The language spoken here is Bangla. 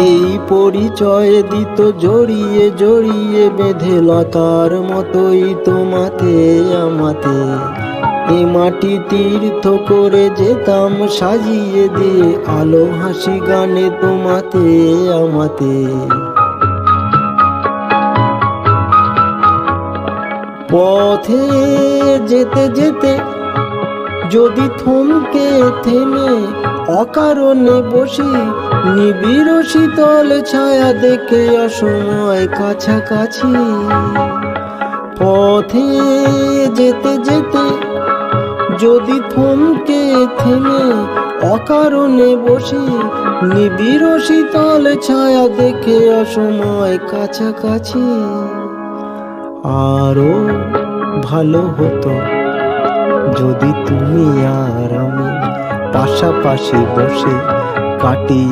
এই পরিচয় দিত জড়িয়ে জড়িয়ে বেঁধে লতার মতোই তোমাতে আমাতে। এ মাটি তীর্থ করে যেতাম সাজিয়ে দিয়ে আলো হাসি গানে তোমাতে আমাতে। পথে যেতে যেতে যদি থমকে থেমে অকারণে বসি, নিবিড় শীতল ছায়া দেখে অসময় কাছাকাছি। পথে যেতে যেতে যদি থমকে থেমে অকারণে বসি, নিবিড় শীতল ছায়া দেখে অসময় কাছাকাছি। আরো ভালো হতো যদি তুমি আর আমি পাশাপাশি বসে কাটি